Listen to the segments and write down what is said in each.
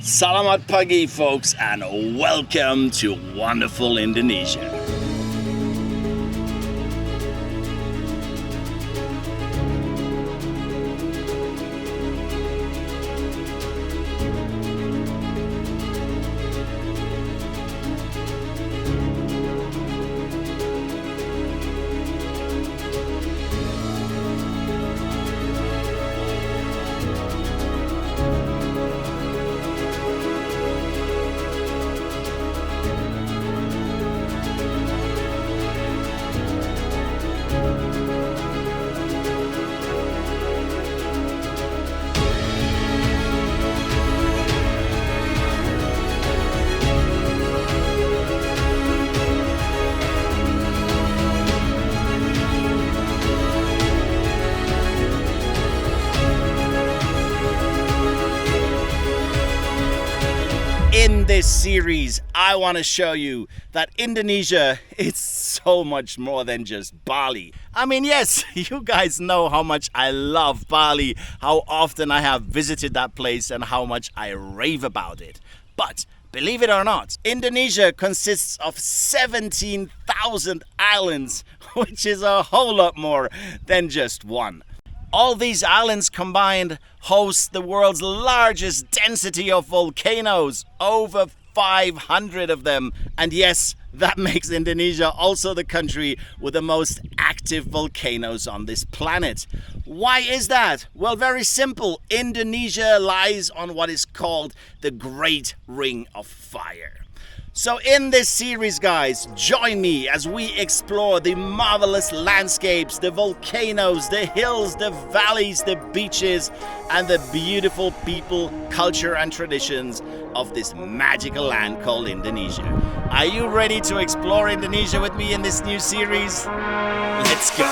Selamat pagi, folks, and welcome to wonderful Indonesia. In this series, I want to show you that Indonesia is so much more than just Bali. I mean, yes, you guys know how much I love Bali, how often I have visited that place and how much I rave about it. But believe it or not, Indonesia consists of 17,000 islands, which is a whole lot more than just one. All these islands combined host the world's largest density of volcanoes, over 500 of them. And yes, that makes Indonesia also the country with the most active volcanoes on this planet. Why is that? Well, very simple. Indonesia lies on what is called the Great Ring of Fire. So in this series, guys, join me as we explore the marvelous landscapes, the volcanoes, the hills, the valleys, the beaches, and the beautiful people, culture, and traditions of this magical land called Indonesia. Are you ready to explore Indonesia with me in this new series? Let's go!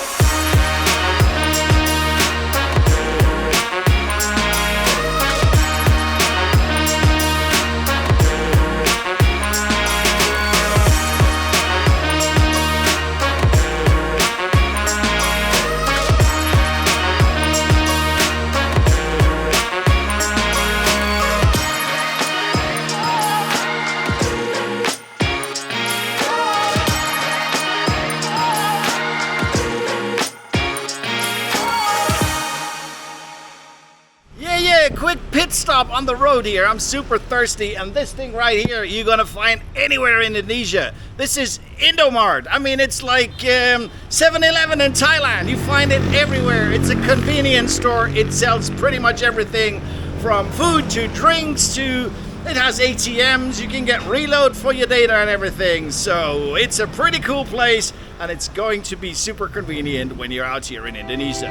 Quick pit stop on the road here. I'm super thirsty, and this thing right here you're gonna find anywhere in Indonesia. This is Indomaret. I mean, it's like 7-Eleven in Thailand. You find it everywhere. It's a convenience store. It sells pretty much everything from food to drinks to it has ATMs. You can get reload for your data and everything. So it's a pretty cool place, and it's going to be super convenient when you're out here in Indonesia.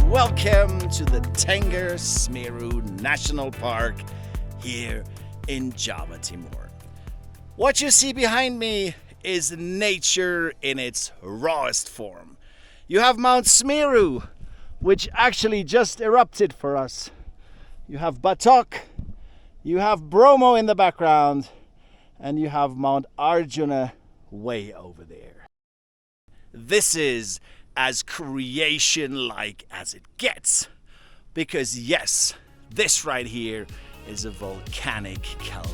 Welcome to the Tenger National Park here in Java Timur. What you see behind me is nature in its rawest form. You have Mount Semeru, which actually just erupted for us. You have Batok, you have Bromo in the background, and you have Mount Arjuna way over there. This is as creation-like as it gets. Because yes, this right here is a volcanic caldera.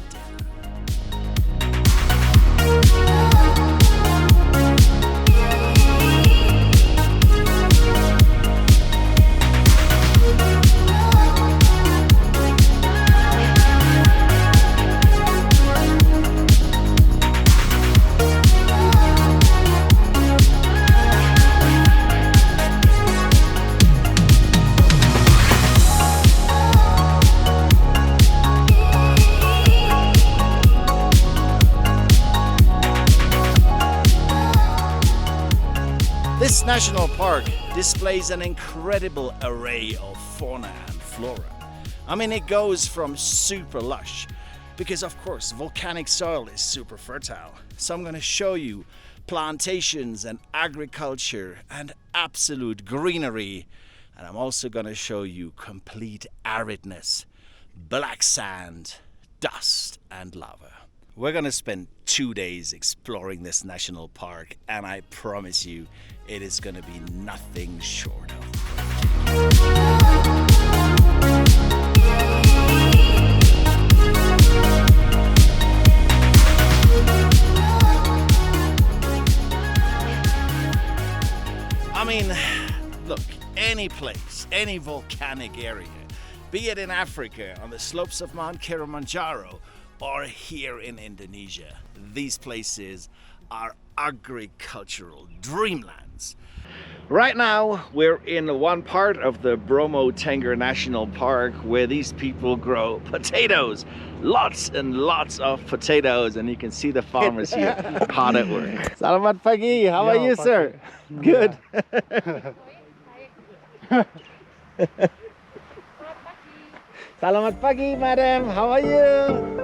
This national park displays an incredible array of fauna and flora. I mean, it goes from super lush, because of course volcanic soil is super fertile. So I'm going to show you plantations and agriculture and absolute greenery. And I'm also going to show you complete aridness, black sand, dust and lava. We're going to spend 2 days exploring this national park, and I promise you it is going to be nothing short of. I mean, look, any place, any volcanic area, be it in Africa, on the slopes of Mount Kilimanjaro, or here in Indonesia, these places are agricultural dreamlands. Right now, we're in one part of the Bromo Tenger National Park where these people grow potatoes. Lots and lots of potatoes, and you can see the farmers here hard at work. Selamat pagi, how are you, sir? Good. Selamat pagi, madam, how are you?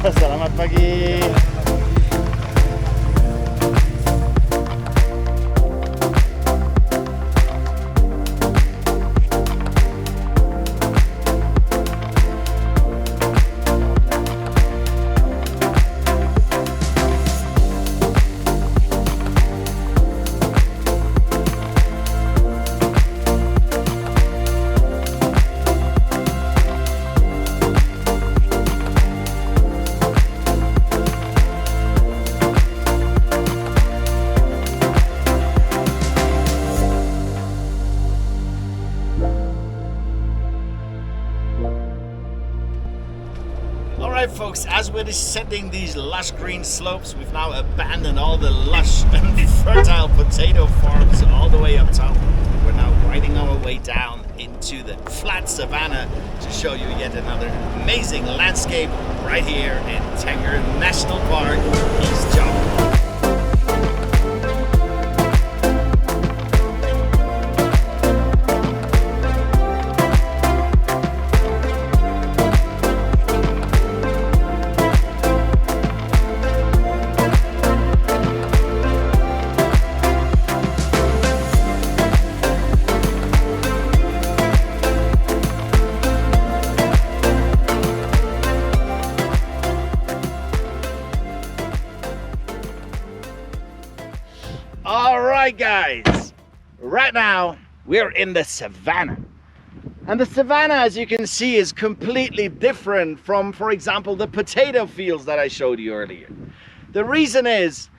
Selamat pagi. Folks, as we're descending these lush green slopes, we've now abandoned all the lush and fertile potato farms all the way up top. We're now riding our way down into the flat savanna to show you yet another amazing landscape right here in Tenger National Park, East Java. Alright guys, right now we're in the savannah. And the savannah, as you can see, is completely different from, for example, the potato fields that I showed you earlier. The reason is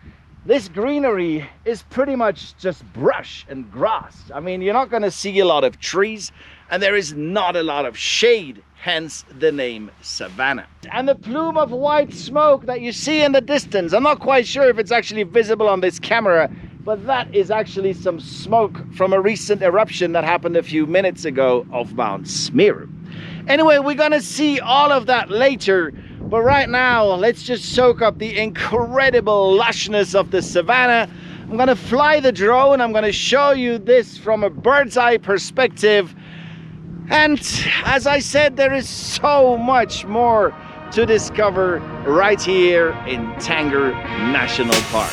this greenery is pretty much just brush and grass. I mean, you're not going to see a lot of trees, and there is not a lot of shade, hence the name savanna. And the plume of white smoke that you see in the distance, I'm not quite sure if it's actually visible on this camera, but that is actually some smoke from a recent eruption that happened a few minutes ago of Mount Smeru. Anyway, we're gonna see all of that later, but right now let's just soak up the incredible lushness of the savannah. I'm gonna fly the drone, I'm gonna show you this from a bird's eye perspective, and as I said, there is so much more to discover right here in Tenger National Park.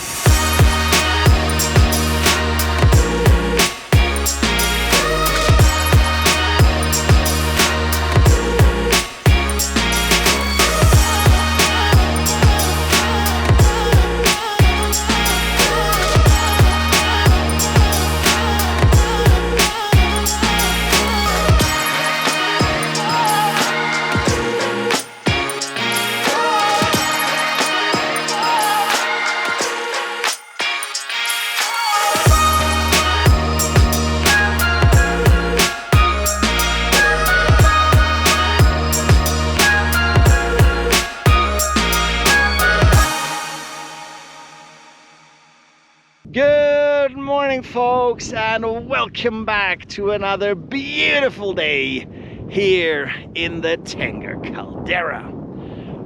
Good morning, folks, and welcome back to another beautiful day here in the Tenger caldera.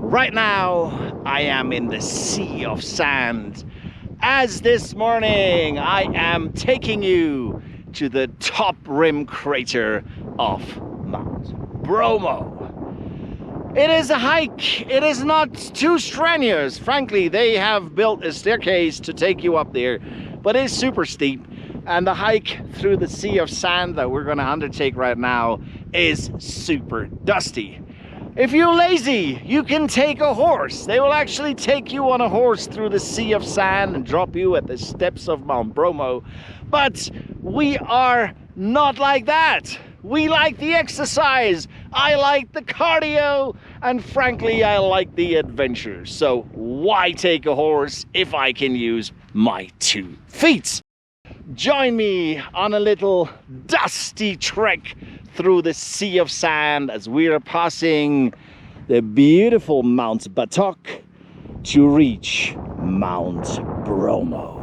Right now, I am in the sea of sand. As this morning, I am taking you to the top rim crater of Mount Bromo. It is a hike. It is not too strenuous. Frankly, they have built a staircase to take you up there, but it's super steep. And the hike through the sea of sand that we're going to undertake right now is super dusty. If you're lazy, you can take a horse. They will actually take you on a horse through the sea of sand and drop you at the steps of Mount Bromo. But we are not like that. We like the exercise. I like the cardio. And frankly, I like the adventure. So why take a horse if I can use my 2 feet? Join me on a little dusty trek through the sea of sand as we are passing the beautiful Mount Batok to reach Mount Bromo.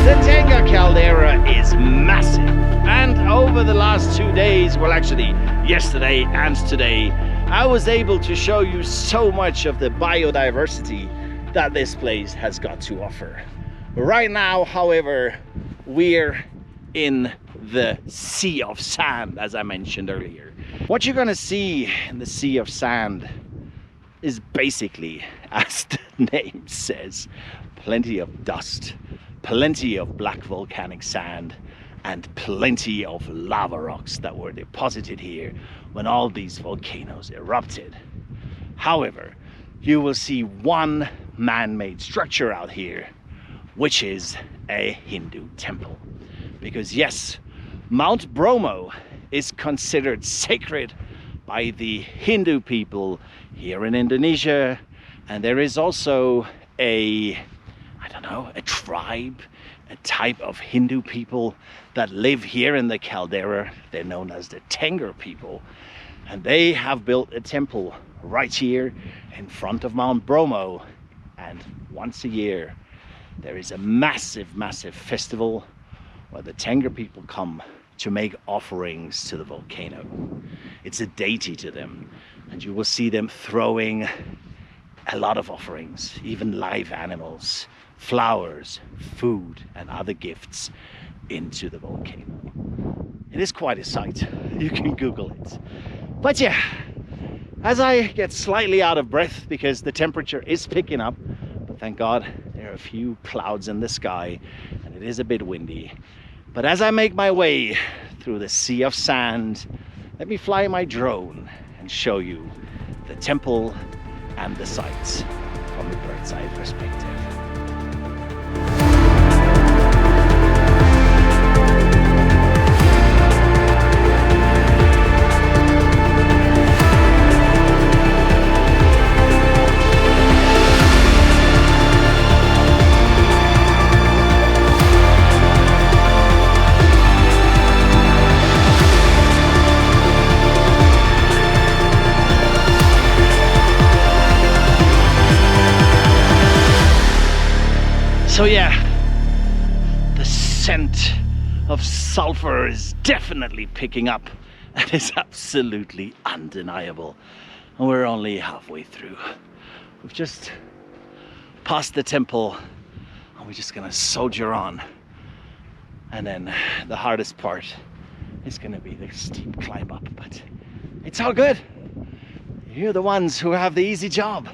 The Tenger caldera is massive, and over the last 2 days, well actually yesterday and today, I was able to show you so much of the biodiversity that this place has got to offer. Right now, however, we're in the sea of sand, as I mentioned earlier. What you're gonna see in the sea of sand is basically, as the name says, plenty of dust, plenty of black volcanic sand, and plenty of lava rocks that were deposited here when all these volcanoes erupted. However, you will see one man-made structure out here, which is a Hindu temple. Because yes, Mount Bromo is considered sacred by the Hindu people here in Indonesia, and there is also a tribe, a type of Hindu people that live here in the caldera. They're known as the Tenger people, and they have built a temple right here in front of Mount Bromo. And once a year there is a massive festival where the Tenger people come to make offerings to the volcano. It's a deity to them, and you will see them throwing a lot of offerings, even live animals, flowers, food, and other gifts into the volcano. It is quite a sight. You can Google it. But yeah, as I get slightly out of breath because the temperature is picking up, but thank God there are a few clouds in the sky and it is a bit windy. But as I make my way through the sea of sand, let me fly my drone and show you the temple and the sights from a bird's eye perspective. So yeah, the scent of sulfur is definitely picking up. It is absolutely undeniable. And we're only halfway through. We've just passed the temple and we're just gonna soldier on. And then the hardest part is gonna be the steep climb up, but it's all good. You're the ones who have the easy job.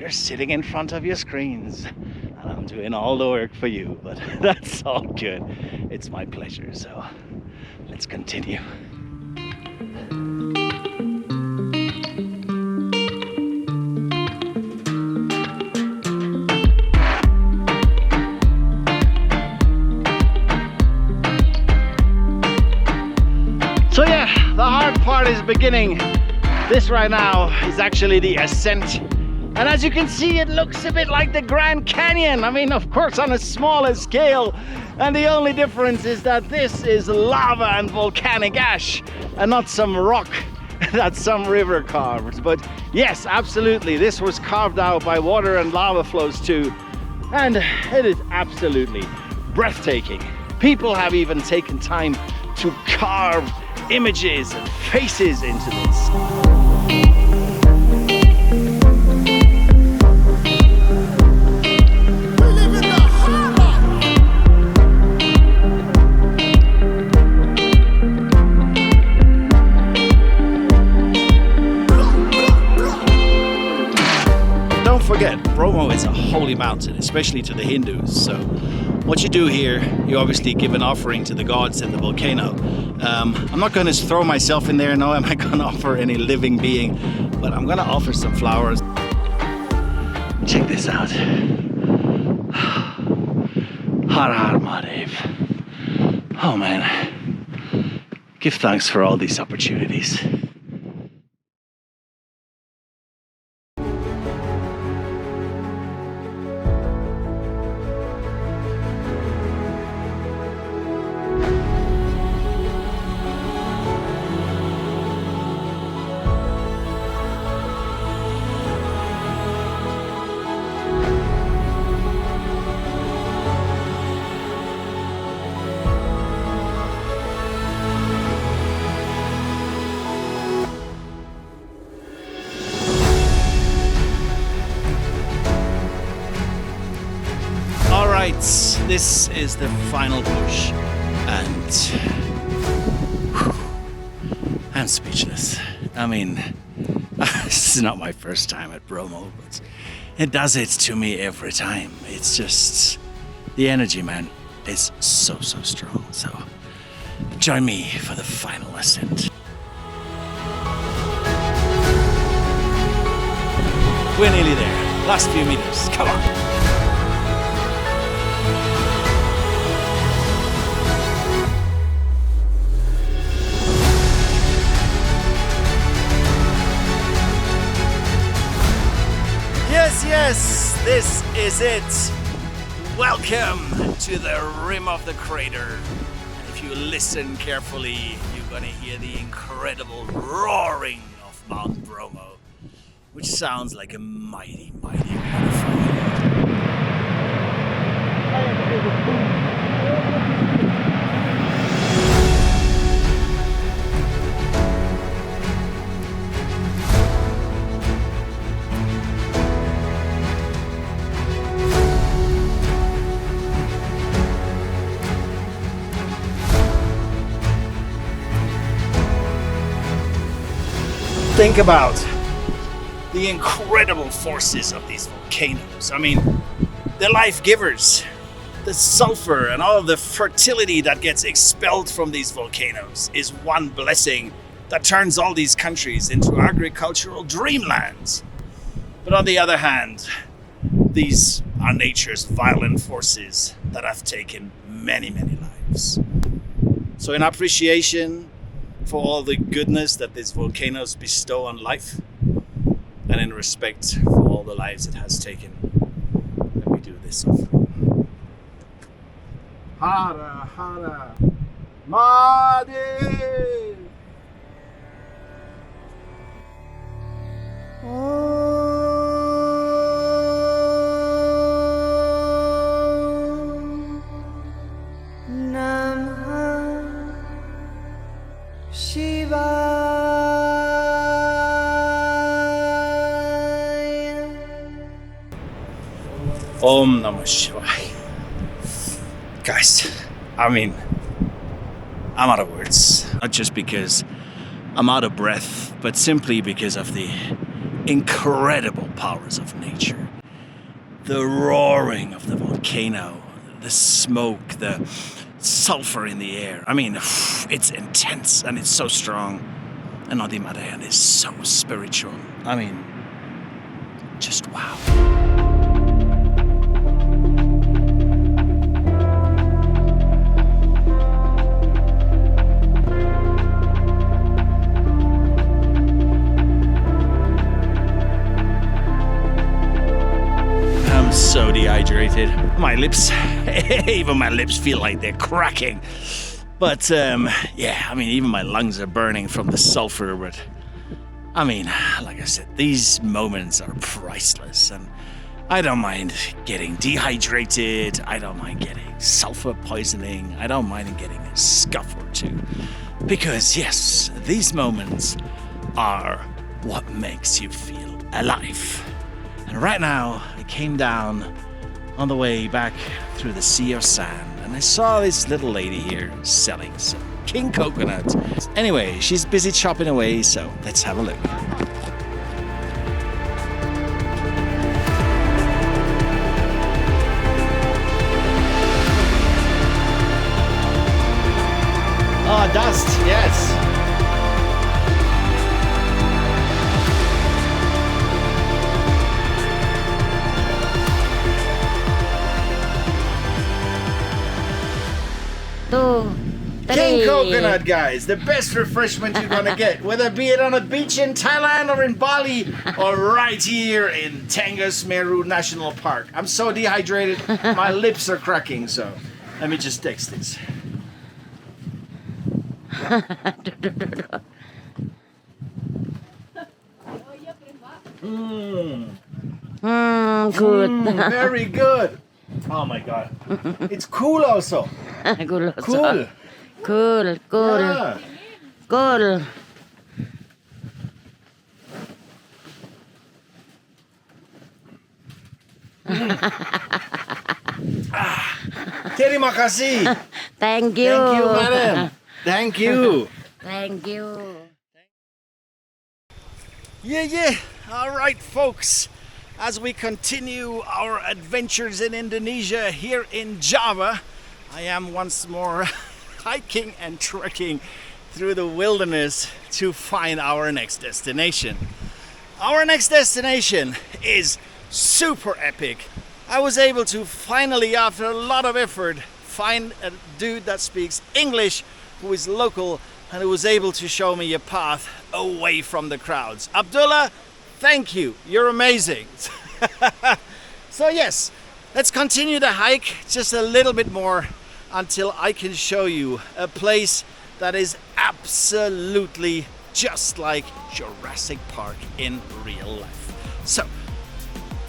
You're sitting in front of your screens. I'm doing all the work for you, but that's all good. It's my pleasure, so let's continue. So yeah, the hard part is beginning. This right now is actually the Ascent. And as you can see, it looks a bit like the Grand Canyon. I mean, of course, on a smaller scale. And the only difference is that this is lava and volcanic ash and not some rock that some river carved. But yes, absolutely, this was carved out by water and lava flows too. And it is absolutely breathtaking. People have even taken time to carve images and faces into this. Forget, Bromo is a holy mountain, especially to the Hindus. So what you do here, you obviously give an offering to the gods in the volcano. I'm not going to throw myself in there, no, I'm not going to offer any living being, but I'm going to offer some flowers. Check this out. Har Har Mahadev. Oh man, give thanks for all these opportunities. This is the final push, and I'm speechless. I mean, this is not my first time at Bromo, but it does it to me every time. It's just, the energy, man, is so strong. So join me for the final ascent. We're nearly there. Last few meters, come on. Yes, this is it. Welcome to the rim of the crater. And if you listen carefully, you're gonna hear the incredible roaring of Mount Bromo, which sounds like a mighty waterfall. Think about the incredible forces of these volcanoes. I mean, they're life givers. The sulfur and all of the fertility that gets expelled from these volcanoes is one blessing that turns all these countries into agricultural dreamlands. But on the other hand, these are nature's violent forces that have taken many lives. So in appreciation for all the goodness that these volcanoes bestow on life, and in respect for all the lives it has taken, let me do this offering. Hara Hara Mahadev. Om Namah Shivaya. Guys, I mean, I'm out of words. Not just because I'm out of breath, but simply because of the incredible powers of nature. The roaring of the volcano, the smoke, the sulfur in the air. I mean, it's intense and it's so strong. And on the other hand, it's so spiritual. I mean, just wow. So dehydrated. My lips, even my lips feel like they're cracking. But yeah, I mean, even my lungs are burning from the sulfur, but I mean, like I said, these moments are priceless, and I don't mind getting dehydrated, I don't mind getting sulfur poisoning, I don't mind getting a scuff or two. Because yes, these moments are what makes you feel alive. And right now, I came down on the way back through the sea of sand, and I saw this little lady here selling some king coconut. Anyway, she's busy chopping away, so let's have a look. Oh, dust, yes. King coconut, guys, the best refreshment you're gonna get, whether be it on a beach in Thailand or in Bali or right here in Tenger National Park. I'm so dehydrated, my lips are cracking, so let me just text this. Good. Very good. Oh my god. It's cool also. Cool. Cool. Cool. Yeah. Cool. Terima kasih. Thank you. Thank you, madam. Thank you. Thank you. Yeah. All right, folks. As we continue our adventures in Indonesia here in Java, I am once more hiking and trekking through the wilderness to find our next destination. Our next destination is super epic. I was able to finally, after a lot of effort, find a dude that speaks English who is local and who was able to show me a path away from the crowds. Abdullah, thank you. You're amazing. So yes, let's continue the hike just a little bit more until I can show you a place that is absolutely just like Jurassic Park in real life. So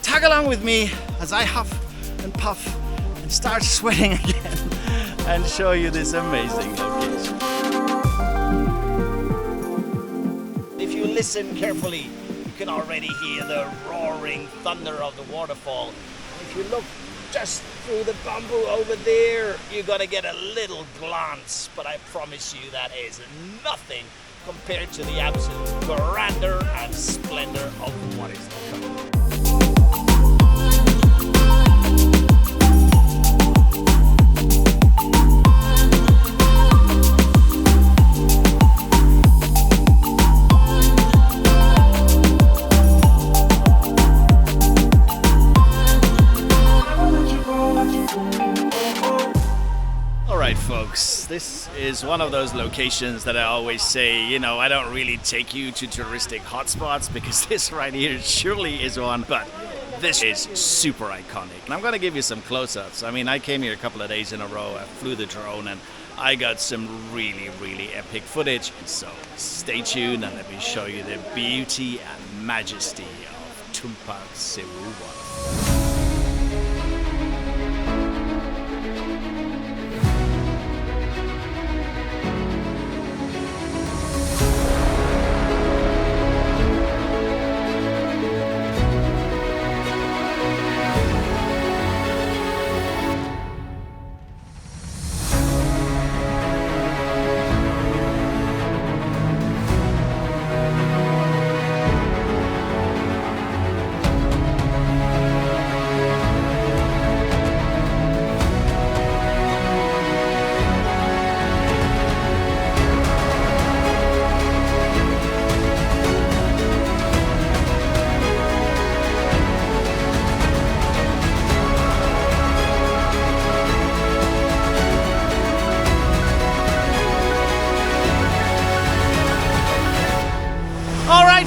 tag along with me as I huff and puff and start sweating again and show you this amazing location. If you listen carefully, you can already hear the roaring thunder of the waterfall. And if you look just through the bamboo over there, you're gonna get a little glance, but I promise you that is nothing compared to the absolute grandeur and splendor of what is to come. Folks, this is one of those locations that I always say, you know, I don't really take you to touristic hotspots because this right here surely is one, but this is super iconic. And I'm going to give you some close-ups. I mean, I came here a couple of days in a row, I flew the drone, and I got some really epic footage. So stay tuned and let me show you the beauty and majesty of Tumpak Sewu waterfall.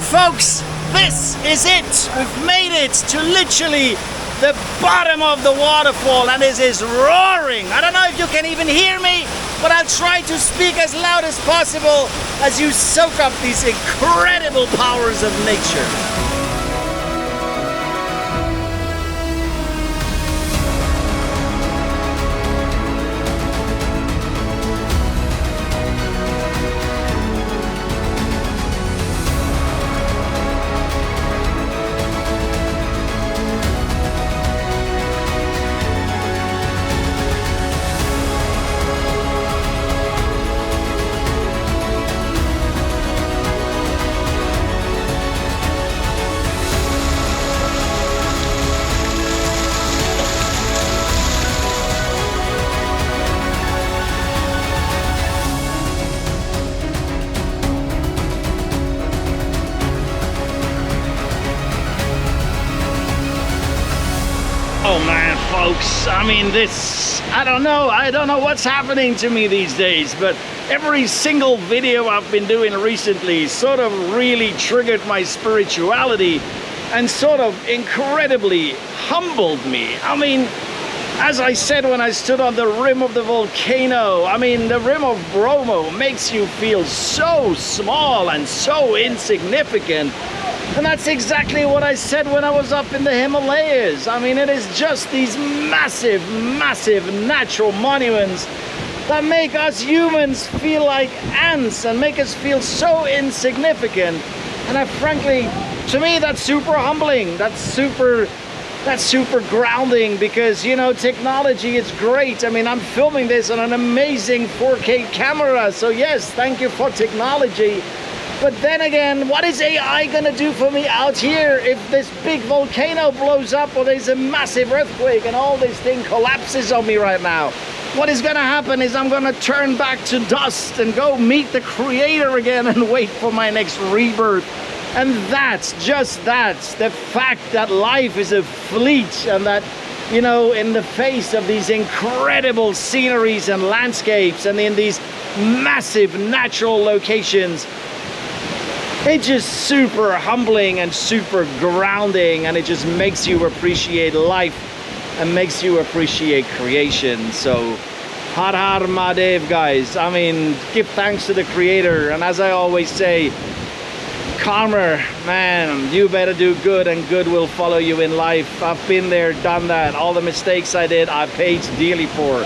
Folks, this is it. We've made it to literally the bottom of the waterfall, and this is roaring. I don't know if you can even hear me, but I'll try to speak as loud as possible as you soak up these incredible powers of nature. Oh man, folks, I mean I don't know what's happening to me these days, but every single video I've been doing recently sort of really triggered my spirituality and sort of incredibly humbled me. I mean, as I said when I stood on the rim of the volcano, I mean, the rim of Bromo makes you feel so small and so insignificant. And that's exactly what I said when I was up in the Himalayas. I mean, it is just these massive, massive natural monuments that make us humans feel like ants and make us feel so insignificant. And frankly, to me, that's super humbling. That's super grounding, because, you know, technology is great. I mean, I'm filming this on an amazing 4K camera. So yes, thank you for technology. But then again, what is AI gonna do for me out here if this big volcano blows up or there's a massive earthquake and all this thing collapses on me right now? What is gonna happen is I'm gonna turn back to dust and go meet the Creator again and wait for my next rebirth. And that's the fact that life is a fleet, and that, you know, in the face of these incredible sceneries and landscapes and in these massive natural locations, it's just super humbling and super grounding, and it just makes you appreciate life and makes you appreciate creation. So Har Har Mahadev, guys. I mean, give thanks to the Creator. And as I always say, karma, man, you better do good and good will follow you in life. I've been there, done that. All the mistakes I did, I paid dearly for.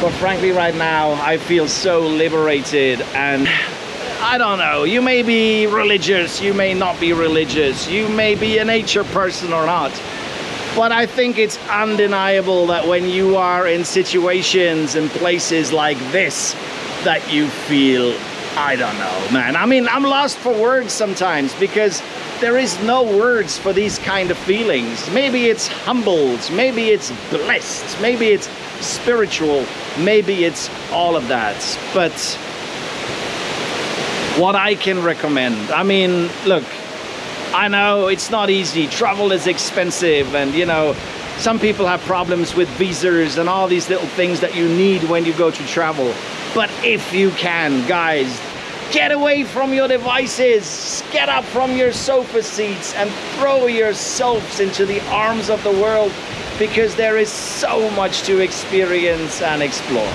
But frankly, right now, I feel so liberated. And I don't know, you may be religious, you may not be religious, you may be a nature person or not, but I think it's undeniable that when you are in situations and places like this, that you feel, I don't know, man. I mean, I'm lost for words sometimes, because there is no words for these kind of feelings. Maybe it's humbled, maybe it's blessed, maybe it's spiritual, maybe it's all of that. But what I can recommend, I mean, look, I know it's not easy. Travel is expensive, and, you know, some people have problems with visas and all these little things that you need when you go to travel. But if you can, guys, get away from your devices, get up from your sofa seats and throw yourselves into the arms of the world, because there is so much to experience and explore.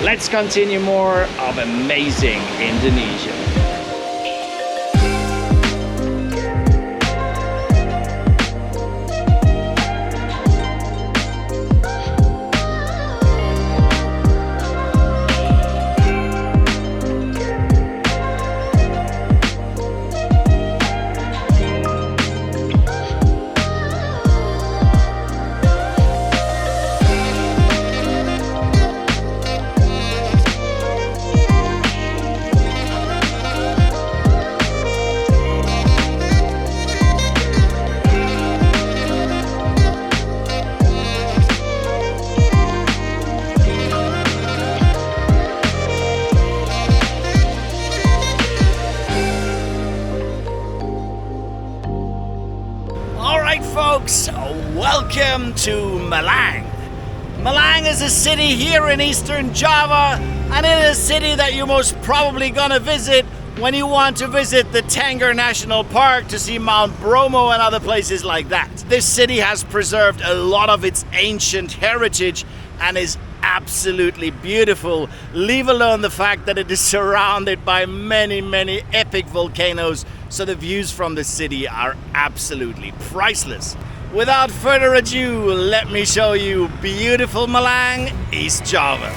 Let's continue more of amazing Indonesia. Folks, welcome to Malang. Malang is a city here in Eastern Java, and it is a city that you're most probably gonna visit when you want to visit the Tenger National Park to see Mount Bromo and other places like that. This city has preserved a lot of its ancient heritage and is absolutely beautiful, leave alone the fact that it is surrounded by many epic volcanoes, so the views from the city are absolutely priceless. Without further ado, let me show you beautiful Malang, East Java.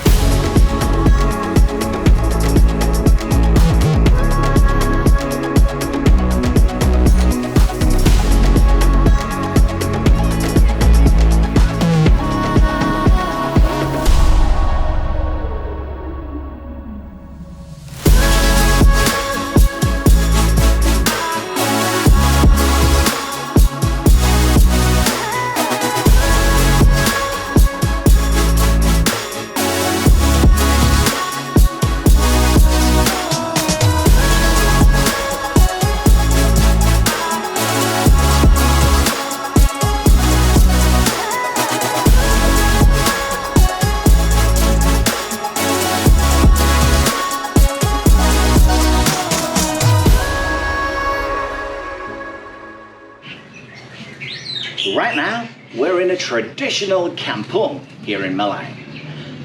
Right now, we're in a traditional kampung here in Malang.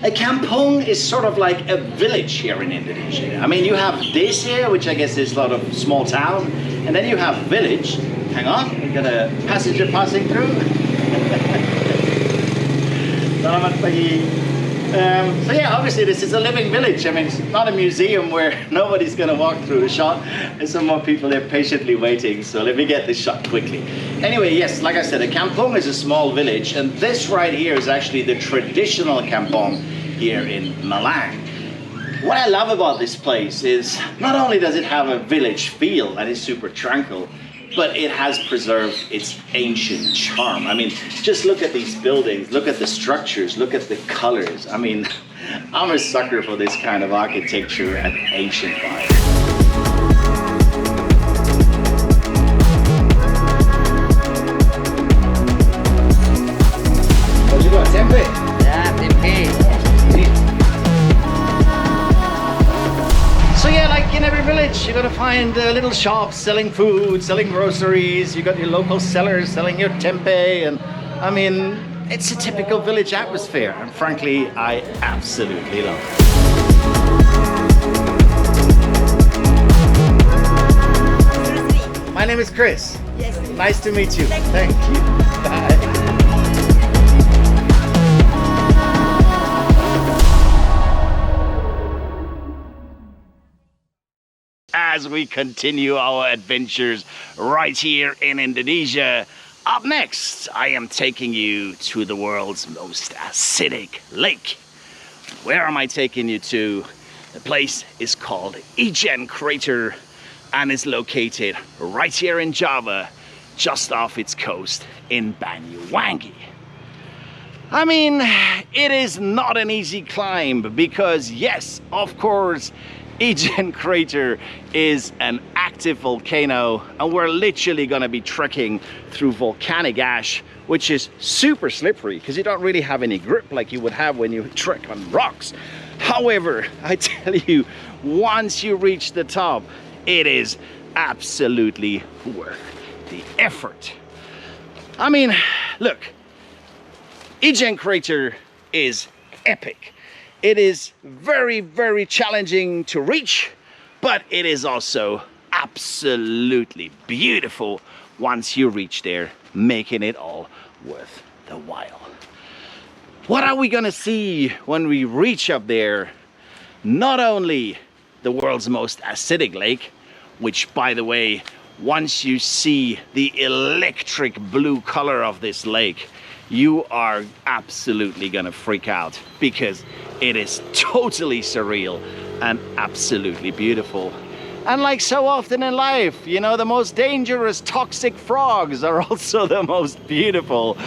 A kampung is sort of like a village here in Indonesia. I mean, you have desa, which I guess is a lot of small town, and then you have village. Hang on, we got a passenger passing through. Selamat pagi. So yeah, obviously this is a living village. I mean, it's not a museum where nobody's gonna walk through the shot. There's some more people there patiently waiting, so let me get this shot quickly. Anyway, yes, like I said, a kampung is a small village, and this right here is actually the traditional kampung here in Malang. What I love about this place is not only does it have a village feel and is super tranquil, but it has preserved its ancient charm. I mean, just look at these buildings, look at the structures, look at the colors. I mean, I'm a sucker for this kind of architecture and ancient vibe. What you got, tempe? Yeah, tempe. So yeah, like in every village, you're gonna find little shops selling food, selling groceries. You got your local sellers selling your tempeh, and I mean, it's a typical village atmosphere, and frankly, I absolutely love it. My name is Kriz. Yes. Nice to meet you. Thank you. Bye. As we continue our adventures right here in Indonesia, up next I am taking you to the world's most acidic lake. Where am I taking you to? The place is called Ijen Crater and is located right here in Java, just off its coast in Banyuwangi. I mean, it is not an easy climb because yes, of course, Ijen Crater is an active volcano, and we're literally gonna be trekking through volcanic ash, which is super slippery because you don't really have any grip like you would have when you trek on rocks. However, I tell you, once you reach the top, it is absolutely worth the effort. I mean, look, Ijen Crater is epic. It is very challenging to reach, but it is also absolutely beautiful once you reach there, making it all worth the while. What are we gonna see when we reach up there? Not only the world's most acidic lake, which by the way, once you see the electric blue color of this lake, you are absolutely gonna freak out because it is totally surreal and absolutely beautiful. And like so often in life, you know, the most dangerous toxic frogs are also the most beautiful.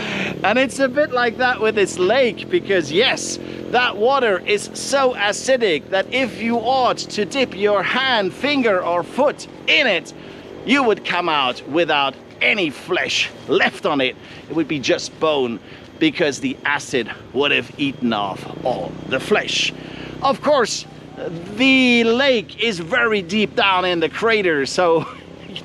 And it's a bit like that with this lake because yes, that water is so acidic that if you ought to dip your hand, finger or foot in it, you would come out without any flesh left on it. It would be just bone because the acid would have eaten off all the flesh. Of course, the lake is very deep down in the crater, so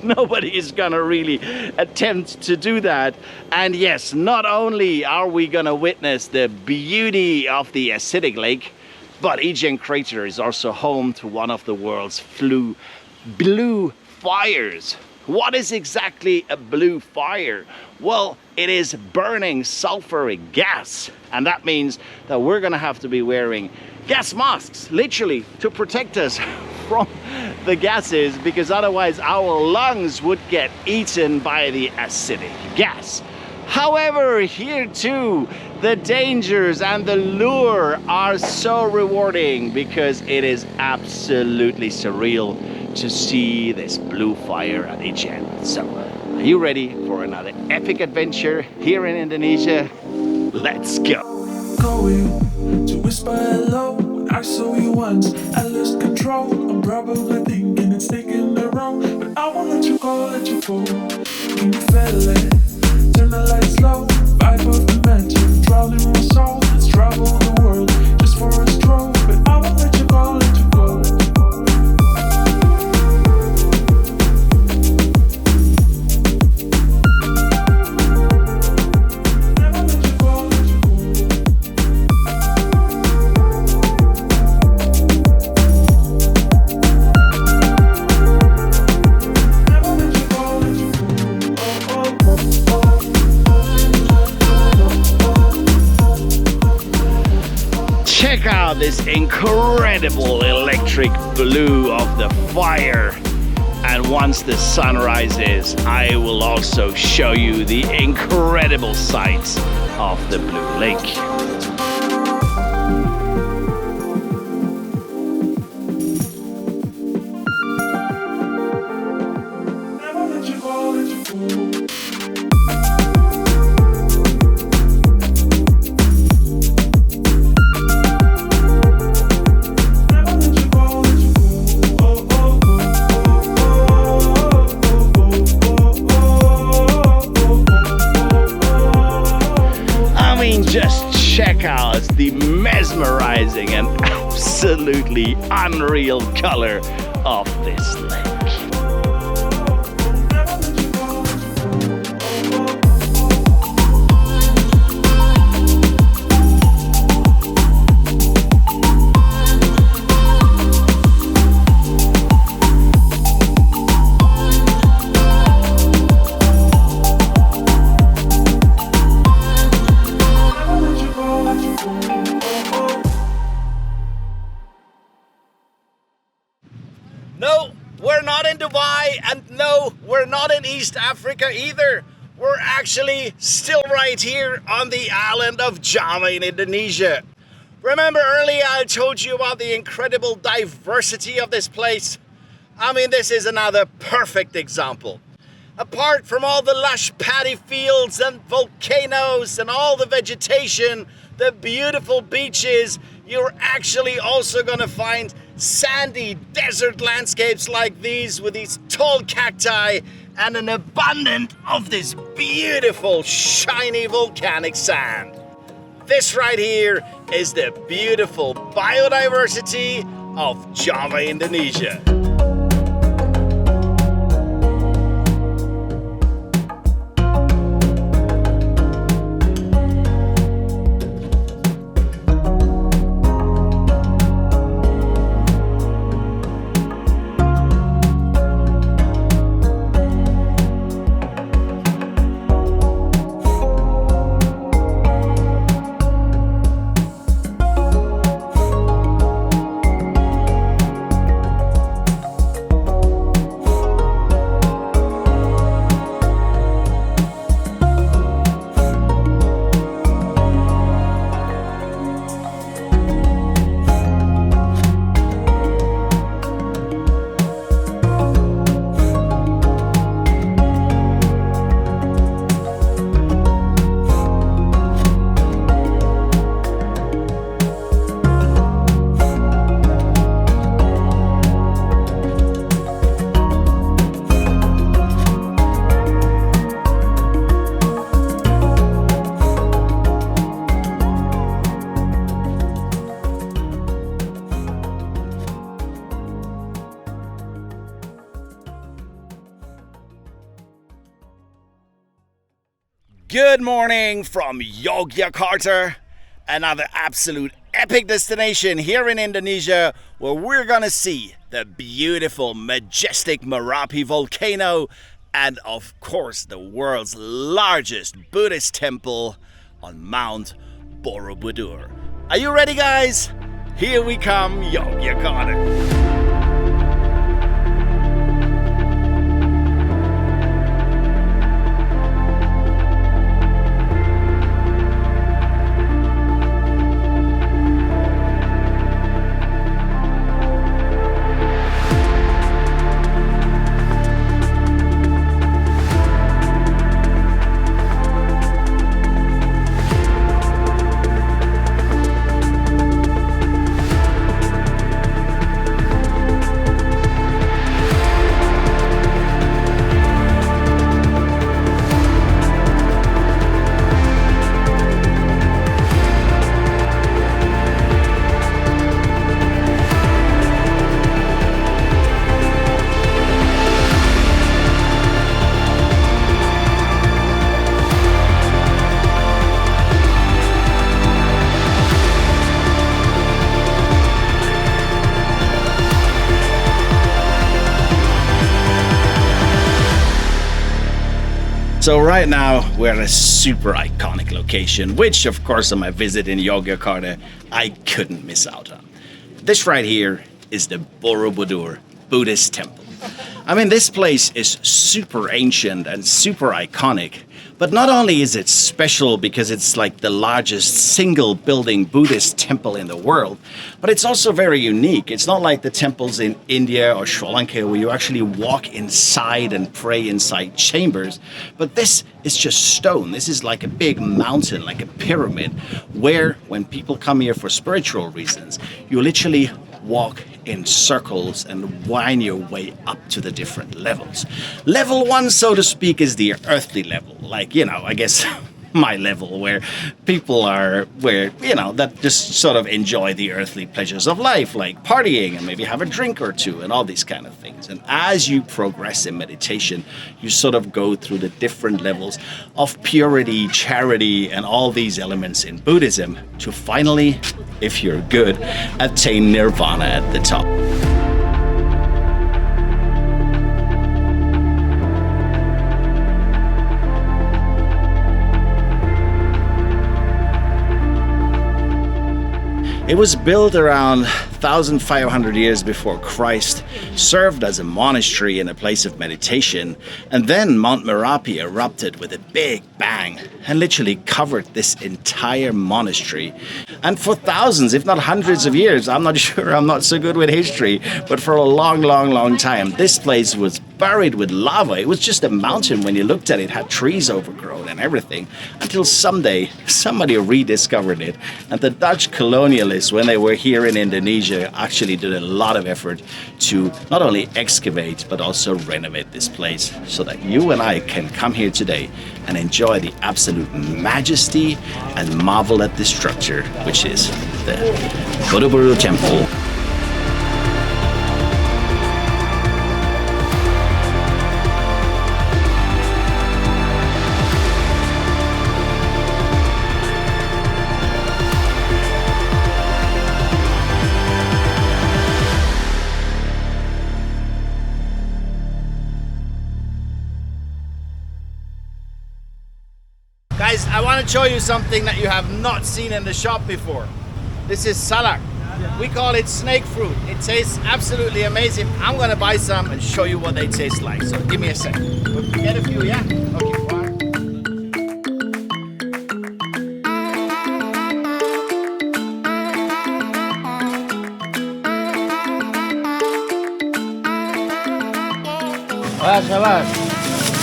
nobody is gonna really attempt to do that. And yes, not only are we gonna witness the beauty of the acidic lake, but Ijen Crater is also home to one of the world's blue fires. What is exactly a blue fire? Well, it is burning sulfuric gas, and that means that we're gonna have to be wearing gas masks, literally, to protect us from the gases, because otherwise our lungs would get eaten by the acidic gas. However, here too, the dangers and the lure are so rewarding, because it is absolutely surreal to see this blue fire at Ijen. So, are you ready for another epic adventure here in Indonesia? Let's go! Going to whisper hello when I saw you once. I lost control. I'm probably thinking it's taking the wrong, but I won't let you go, let you go. Can you feel it? Turn the lights low. Vibe of the magic, drowning my soul. Let's travel the world just for a stroll, but I won't let you go, let you go. Check out this incredible electric blue of the fire. And once the sun rises, I will also show you the incredible sights of the blue lake. Just check out the mesmerizing and absolutely unreal color of this lake. No, we're not in Dubai, and no, we're not in East Africa either. We're actually still right here on the island of Java in Indonesia. Remember earlier I told you about the incredible diversity of this place? I mean, this is another perfect example. Apart from all the lush paddy fields and volcanoes and all the vegetation, the beautiful beaches, you're actually also gonna find sandy desert landscapes like these with these tall cacti and an abundance of this beautiful shiny volcanic sand. This right here is the beautiful biodiversity of Java, Indonesia. Good morning from Yogjakarta, another absolute epic destination here in Indonesia where we're gonna see the beautiful, majestic Merapi volcano and of course the world's largest Buddhist temple on Mount BoroBuddhur. Are you ready, guys? Here we come, Yogyakarta. So right now we're at a super iconic location, which of course on my visit in Yogyakarta, I couldn't miss out on. This right here is the BoroBuddhur Buddhist temple. I mean, this place is super ancient and super iconic, but not only is it special because it's like the largest single building Buddhist temple in the world, but it's also very unique. It's not like the temples in India or Sri Lanka where you actually walk inside and pray inside chambers, but this is just stone. This is like a big mountain, like a pyramid, where when people come here for spiritual reasons, you literally walk in circles and wind your way up to the different levels. Level 1, so to speak, is the earthly level. Like, you know, I guess my level where people are, that just sort of enjoy the earthly pleasures of life, like partying and maybe have a drink or two and all these kind of things. And as you progress in meditation, you sort of go through the different levels of purity, charity, and all these elements in Buddhism to finally, if you're good, attain nirvana at the top. It was built around 1,500 years before Christ, served as a monastery and a place of meditation, and then Mount Merapi erupted with a big bang and literally covered this entire monastery. And for thousands, if not hundreds of years, I'm not sure, I'm not so good with history, but for a long time, this place was buried with lava. It was just a mountain when you looked at it, had trees overgrown and everything, until someday somebody rediscovered it. And the Dutch colonialists, when they were here in Indonesia, actually did a lot of effort to not only excavate, but also renovate this place so that you and I can come here today and enjoy the absolute majesty and marvel at this structure, which is the BoroBuddhur Temple. Guys, I want to show you something that you have not seen in the shop before. This is salak. We call it snake fruit. It tastes absolutely amazing. I'm going to buy some and show you what they taste like. So give me a second. Get a few, yeah? Okay, one.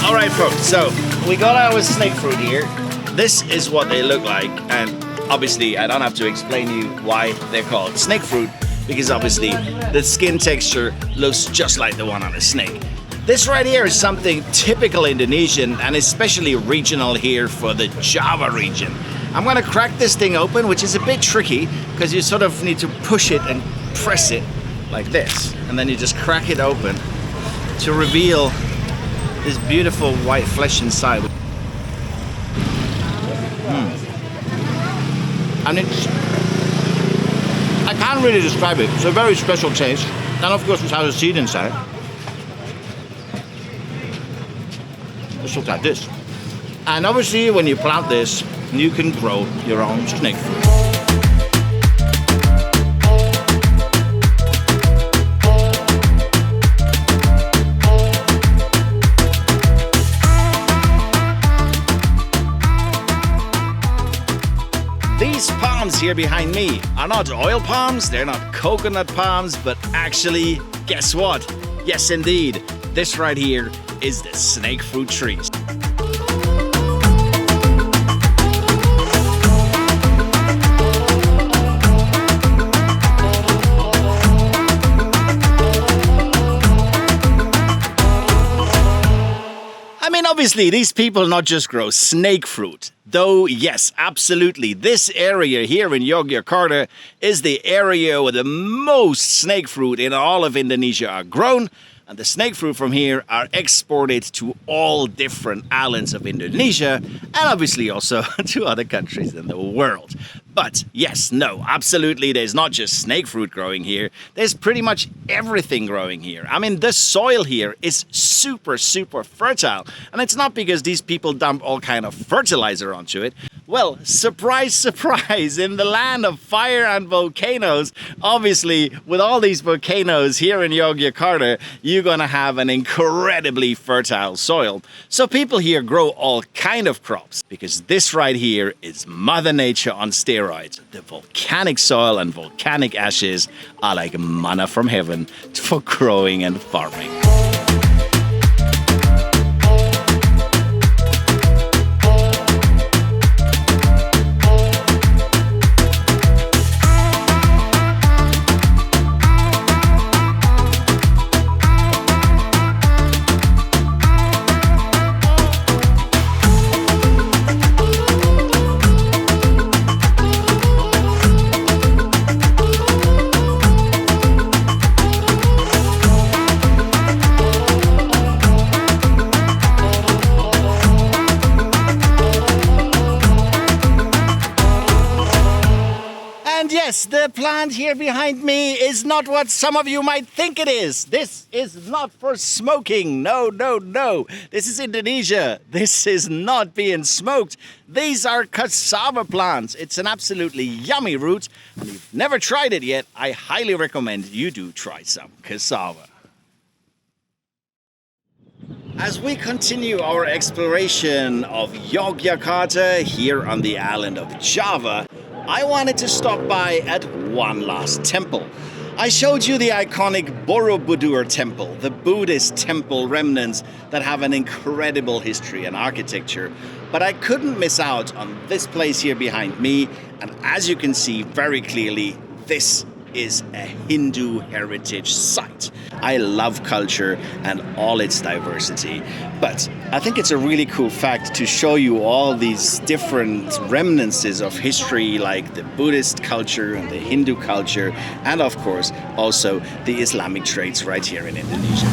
All right, folks, so we got our snake fruit here. This is what they look like, and obviously I don't have to explain to you why they're called snake fruit, because obviously the skin texture looks just like the one on a snake. This right here is something typical Indonesian and especially regional here for the Java region. I'm gonna crack this thing open, which is a bit tricky because you sort of need to push it and press it like this, and then you just crack it open to reveal this beautiful white flesh inside. And it's, I can't really describe it. It's a very special taste. And of course it has a seed inside. Just look at this. And obviously when you plant this, you can grow your own snake fruit. These palms here behind me are not oil palms, they're not coconut palms, but actually, guess what? Yes, indeed, this right here is the snake fruit trees. I mean, obviously, these people not just grow snake fruit. Though, yes, absolutely, this area here in Yogjakarta is the area where the most snake fruit in all of Indonesia are grown. And the snake fruit from here are exported to all different islands of Indonesia and obviously also to other countries in the world. But yes, no, absolutely, there's not just snake fruit growing here. There's pretty much everything growing here. I mean, the soil here is super, super fertile. And it's not because these people dump all kind of fertilizer onto it. Well, surprise, surprise, in the land of fire and volcanoes, obviously, with all these volcanoes here in Yogyakarta, you're gonna have an incredibly fertile soil. So people here grow all kind of crops, because this right here is Mother Nature on steroids. The volcanic soil and volcanic ashes are like manna from heaven for growing and farming. Yes, the plant here behind me is not what some of you might think it is. This is not for smoking. No, no, no. This is Indonesia. This is not being smoked. These are cassava plants. It's an absolutely yummy root. And if you've never tried it yet, I highly recommend you do try some cassava. As we continue our exploration of Yogyakarta here on the island of Java, I wanted to stop by at one last temple. I showed you the iconic BoroBuddhur temple, the Buddhist temple remnants that have an incredible history and architecture. But I couldn't miss out on this place here behind me, and as you can see very clearly, this is a Hindu heritage site. I love culture and all its diversity, but I think it's a really cool fact to show you all these different remnants of history, like the Buddhist culture and the Hindu culture, and of course also the Islamic traits right here in Indonesia.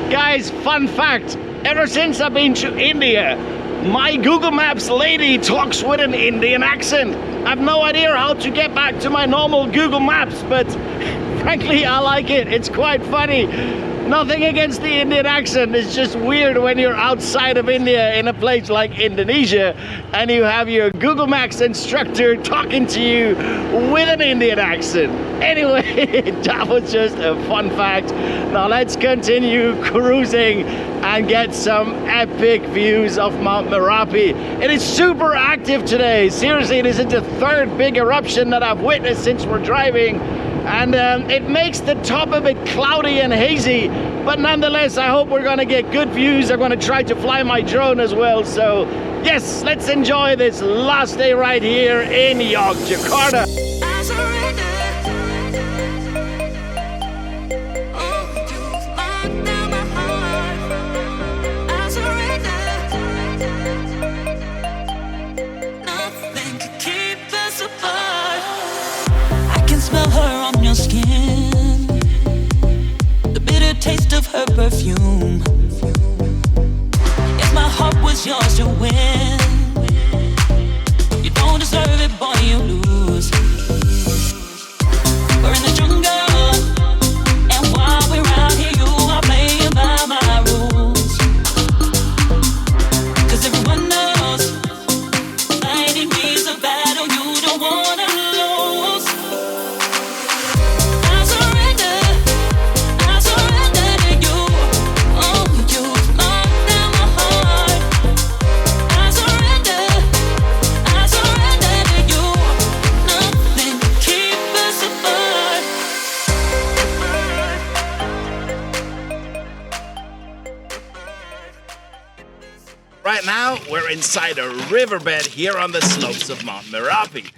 Guys, fun fact, Ever since I've been to India, my Google Maps lady talks with an Indian accent. I have no idea how to get back to my normal Google Maps, but frankly, I like it. It's quite funny. Nothing against the Indian accent. It's just weird when you're outside of India in a place like Indonesia and you have your Google Maps instructor talking to you with an Indian accent. Anyway, that was just a fun fact. Now let's continue cruising and get some epic views of Mount Merapi. It is super active today. Seriously, this is the third big eruption that I've witnessed since we're driving. And it makes the top a bit cloudy and hazy, but nonetheless, I hope we're gonna get good views. I'm gonna try to fly my drone as well. So yes, let's enjoy this last day right here in Yogjakarta. Taste of her perfume. If my heart was yours to win, you don't deserve it, boy, you lose. We're in the jungle, and while we're out here, you are playing by my rules. 'Cause everyone knows fighting me's a battle you don't wanna lose. Right now, we're inside a riverbed here on the slopes of Mount Merapi.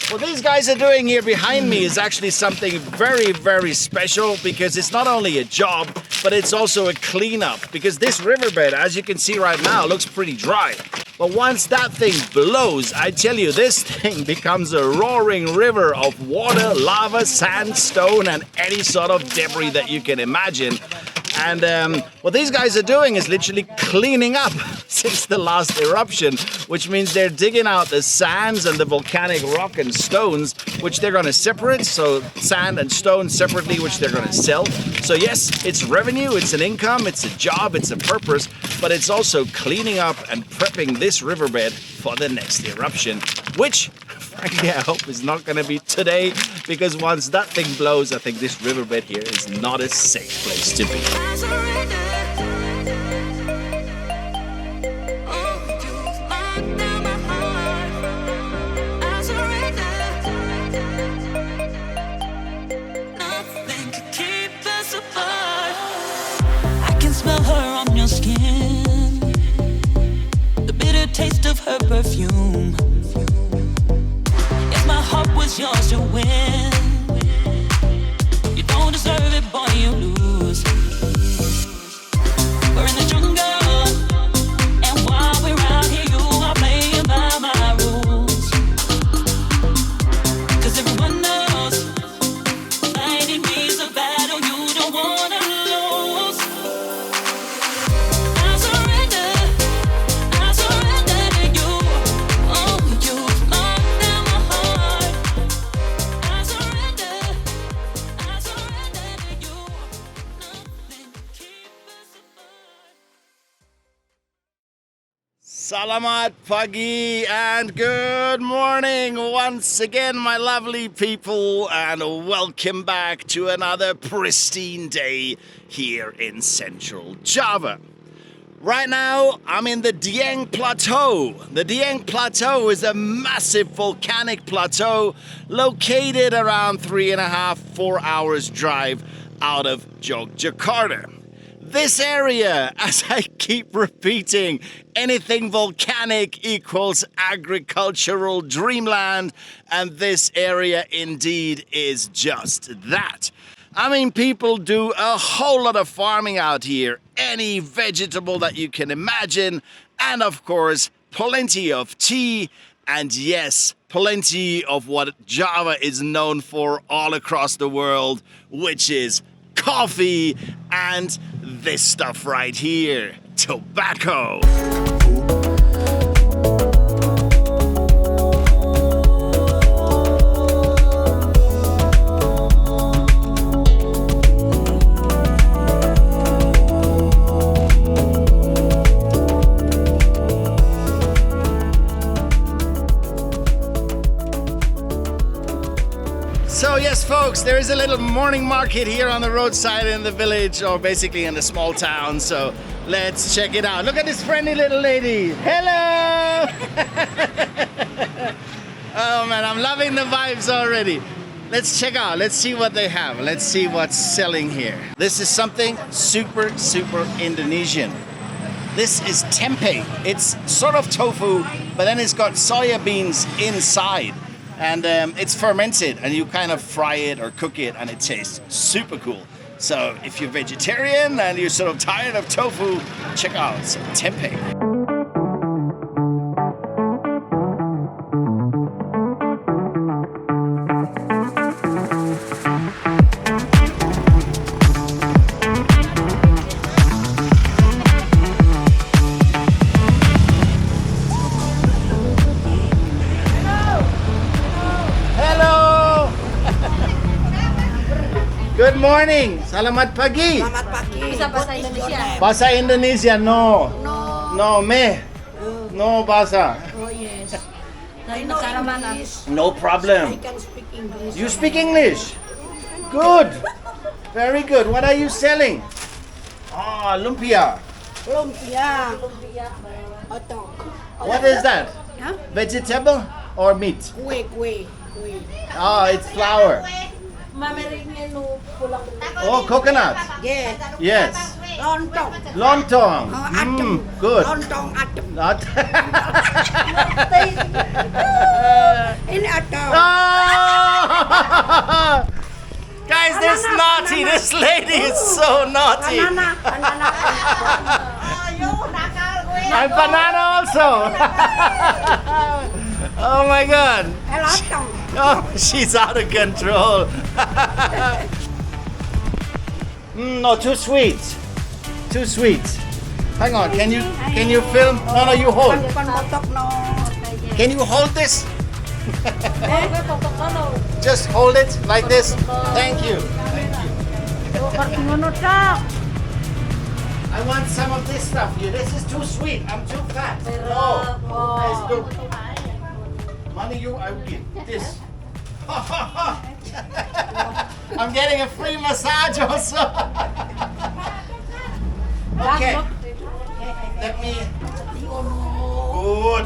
What these guys are doing here behind me is actually something very, very special, because it's not only a job, but it's also a cleanup. Because this riverbed, as you can see right now, looks pretty dry. But once that thing blows, I tell you, this thing becomes a roaring river of water, lava, sand, stone, and any sort of debris that you can imagine. And what these guys are doing is literally cleaning up since the last eruption, which means they're digging out the sands and the volcanic rock and stones, which they're going to separate. So sand and stone separately, which they're going to sell. So yes, it's revenue, it's an income, it's a job, it's a purpose, but it's also cleaning up and prepping this riverbed for the next eruption, which frankly I hope is not going to be today, because once that thing blows, I think this riverbed here is not a safe place to be. Smell her on your skin, the bitter taste of her perfume. If my heart was yours to win, you don't deserve it, boy, you lose. We're in the jungle, and while we're out here, you are playing by my rules. 'Cause everyone knows fighting me's a battle you don't wanna lose. Salamat pagi and good morning once again, my lovely people, and welcome back to another pristine day here in Central Java. Right now, I'm in the Dieng Plateau. The Dieng Plateau is a massive volcanic plateau located around 3.5-4 hours drive out of Yogjakarta. This area, as I keep repeating, anything volcanic equals agricultural dreamland, and this area indeed is just that. I mean, people do a whole lot of farming out here, any vegetable that you can imagine, and of course, plenty of tea, and yes, plenty of what Java is known for all across the world, which is coffee and this stuff right here. tobacco. So yes, folks, there is a little morning market here on the roadside in the village, or basically in the small town. So let's check it out. Look at this friendly little lady. Hello! Oh man, I'm loving the vibes already. Let's check out, let's see what they have. Let's see what's selling here. This is something super, super Indonesian. This is tempeh. It's sort of tofu, but then it's got soya beans inside. And it's fermented, and you kind of fry it or cook it, and it tastes super cool. So if you're vegetarian and you're sort of tired of tofu, check out some tempeh. Good morning. Selamat pagi. Selamat pagi. Bisa bahasa Indonesia? Bahasa Indonesia no. No me. No bahasa. Oh yes. Dari negara mana? No problem. I can speak English. You speak English? Good. Very good. What are you selling? Ah, lumpia. Lumpia. Otok. What is that? Huh? Vegetable or meat? Kue. Ah, it's flour. Oh, coconut. Yes. Yes. Lontong. Lontong. Adem. Good. Lontong adem. Not. Ini adem. Oh! Guys, this naughty. This lady is so naughty. Banana. I'm banana also. Oh my god. Lontong. Oh, she's out of control. No, too sweet. Too sweet. Hang on, can you film? No, you hold. Can you hold this? Just hold it like this. Thank you. I want some of this stuff here. This is too sweet. I'm too fat. No. Let's do. Money I will give this. I'm getting a free massage also. Okay. Let me. Good.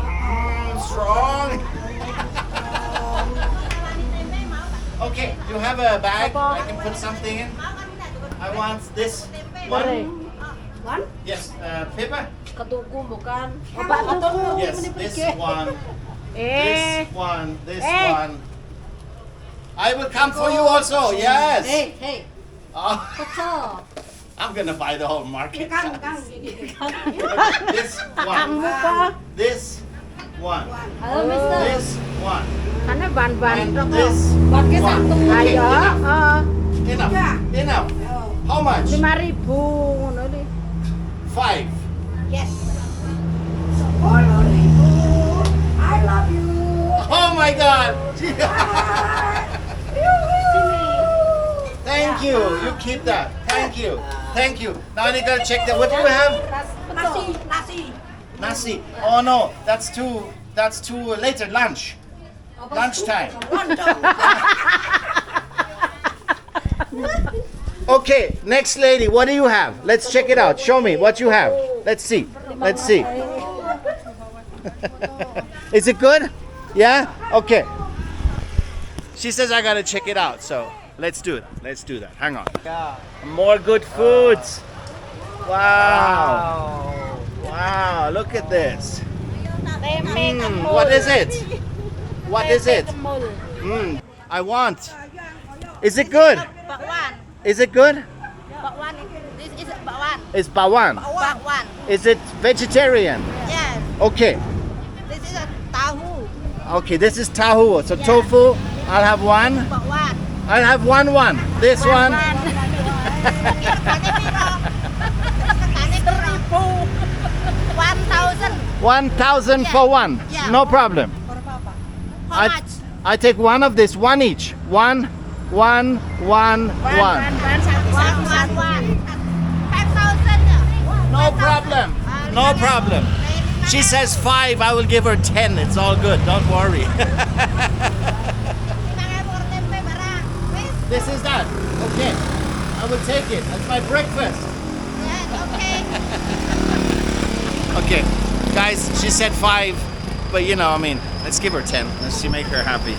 Strong. Okay, you have a bag I can put something in. I want this one. One? Yes, paper. Ketuku bukan? Yes, this one. This one. This one. I will come for you also. Yes. Hey. Oh, Kecil. I'm gonna buy the whole market. Kang. This one. This one. Halo, Mister. This one. Karena ban-ban And this Pakai one. satu. Okay, ayo enough. How much? 5.000 ngono iki. 5. Yes. I love you. Oh my God. Thank you. You keep that. Thank you. Now I gotta check that. What do you have? Nasi. Oh no, that's too later. Lunchtime. Okay, next lady, what do you have? Let's check it out. Show me what you have. Let's see. Is it good? Yeah? Okay. She says I gotta check it out, so let's do that. Hang on. More good foods. Wow, look at this. What is it? I want. Is it good? Bakwan. Is it good? Bakwan. This is bakwan. It's bawang. Bakwan. Is it vegetarian? Yes. Okay. This is a tahu. Okay, this is tahu. So tofu, I'll have one. Bakwan. I'll have one. This one. Bakwan. 1,000 for one. Yeah. No problem. How much? I take one of this, one each. One. 1, 1. 5,000. No problem. No problem. She says 5, I will give her 10. It's all good. Don't worry. This is that. Okay. I will take it. That's my breakfast. Okay. Guys, she said 5, but you know, I mean, let's give her 10. Let's see, make her happy.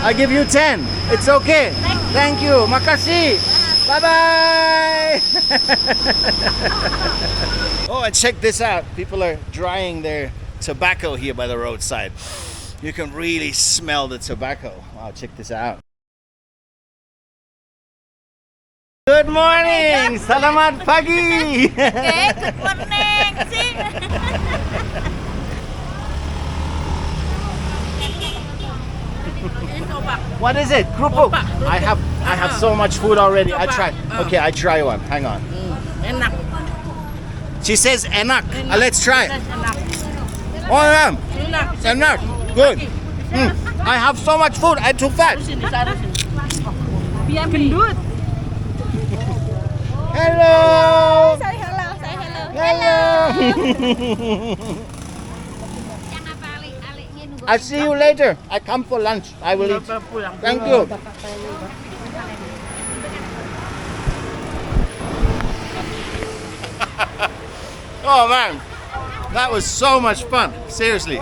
I give you 10. It's okay. Thank you. Makasih. Bye-bye. Oh, and check this out. People are drying their tobacco here by the roadside. You can really smell the tobacco. Wow, check this out. Good morning. Selamat pagi. Okay, good morning. See? What is it? Kerupuk. I have so much food already. I try. Okay, I try one. Hang on. Enak. She says enak. Let's try it. Enak. Oh yeah. Enak. Enak. Good. I have so much food. I'm too fat. Sini, taruh sini. Biar gendut. Hello. Say hello. Say hello. Hello. I'll see you later. I come for lunch. I will eat. Thank you. Oh man, that was so much fun. Seriously.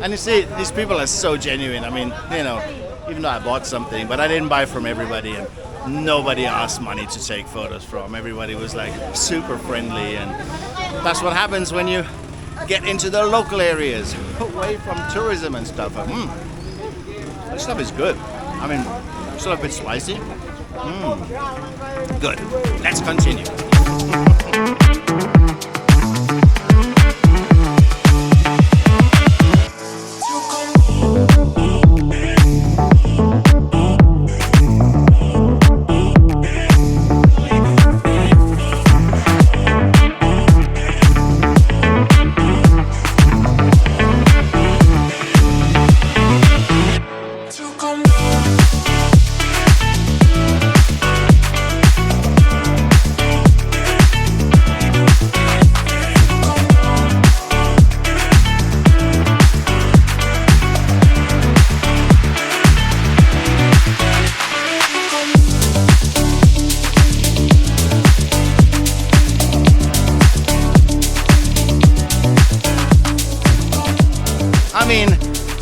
And you see, these people are so genuine. I mean, you know, even though I bought something, but I didn't buy from everybody, and nobody asked money to take photos from. Everybody was like super friendly, and that's what happens when you get into the local areas, away from tourism and stuff. This stuff is good. I mean, still a bit spicy. Good. Let's continue. I mean,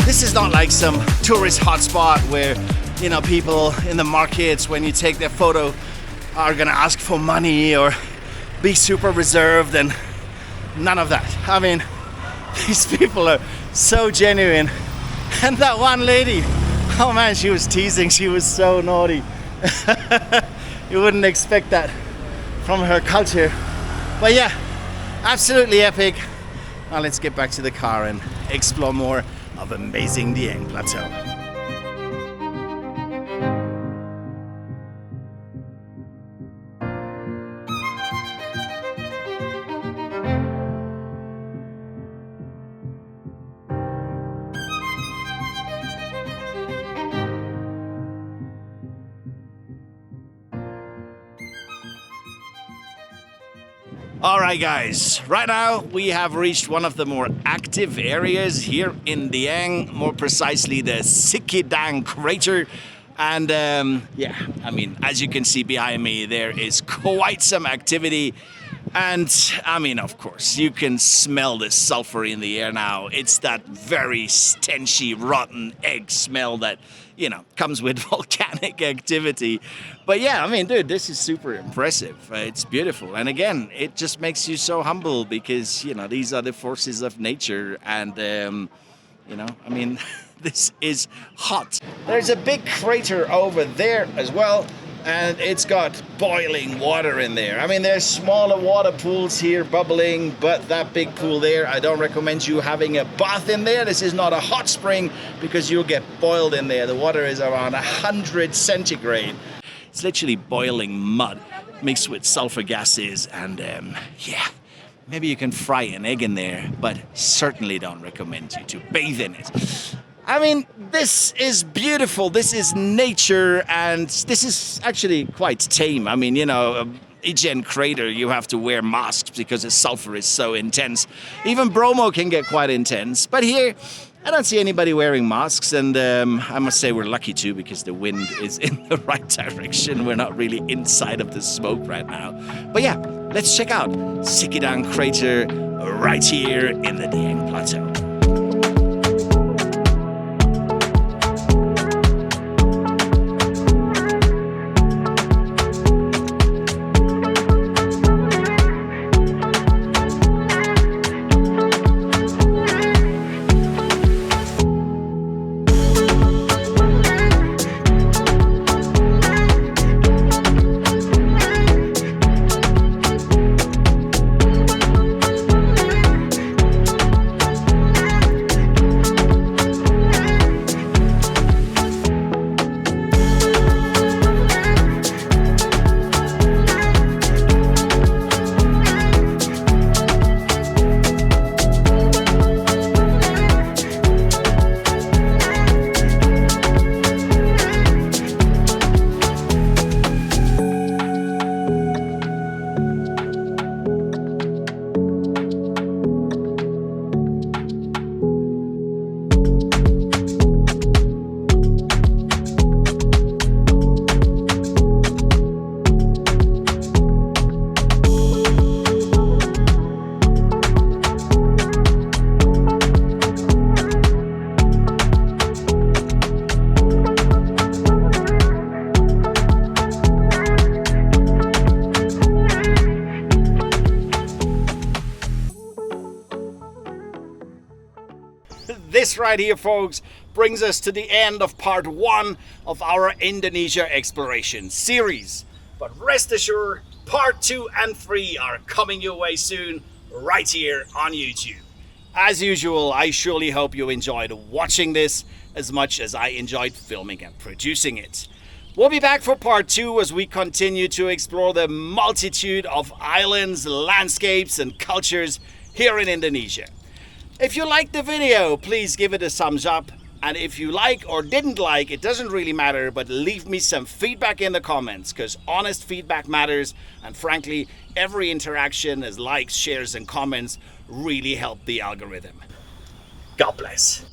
this is not like some tourist hotspot where, you know, people in the markets, when you take their photo, are gonna ask for money or be super reserved, and none of that. I mean, these people are so genuine. And that one lady, oh man, she was teasing, she was so naughty. You wouldn't expect that from her culture. But yeah, absolutely epic. Now let's get back to the car and explore more of amazing Dieng Plateau. Alright guys, right now we have reached one of the more active areas here in Dieng, more precisely the Sikidang Crater. And yeah, I mean, as you can see behind me, there is quite some activity. And I mean, of course, you can smell the sulfur in the air now. It's that very stenchy, rotten egg smell that, you know, comes with volcanic activity. But yeah, I mean, dude, this is super impressive. It's beautiful. And again, it just makes you so humble because, you know, these are the forces of nature. And, you know, I mean, this is hot. There's a big crater over there as well. And it's got boiling water in there. I mean, there's smaller water pools here bubbling, but that big pool there, I don't recommend you having a bath in there. This is not a hot spring because you'll get boiled in there. The water is around 100 centigrade. It's literally boiling mud mixed with sulfur gases, and yeah, maybe you can fry an egg in there, but certainly don't recommend you to bathe in it. I mean, this is beautiful, this is nature, and this is actually quite tame. I mean, you know, Ijen Crater, you have to wear masks because the sulfur is so intense. Even Bromo can get quite intense, but here I don't see anybody wearing masks, and I must say we're lucky too because the wind is in the right direction. We're not really inside of the smoke right now. But yeah, let's check out Sikidang Crater right here in the Dieng Plateau. This right here, folks, brings us to the end of part 1 of our Indonesia exploration series. But rest assured, part 2 and 3 are coming your way soon, right here on YouTube. As usual, I surely hope you enjoyed watching this as much as I enjoyed filming and producing it. We'll be back for part 2 as we continue to explore the multitude of islands, landscapes, and cultures here in Indonesia. If you liked the video, please give it a thumbs up. And if you like or didn't like, it doesn't really matter, but leave me some feedback in the comments, because honest feedback matters. And frankly, every interaction as likes, shares, and comments really help the algorithm. God bless.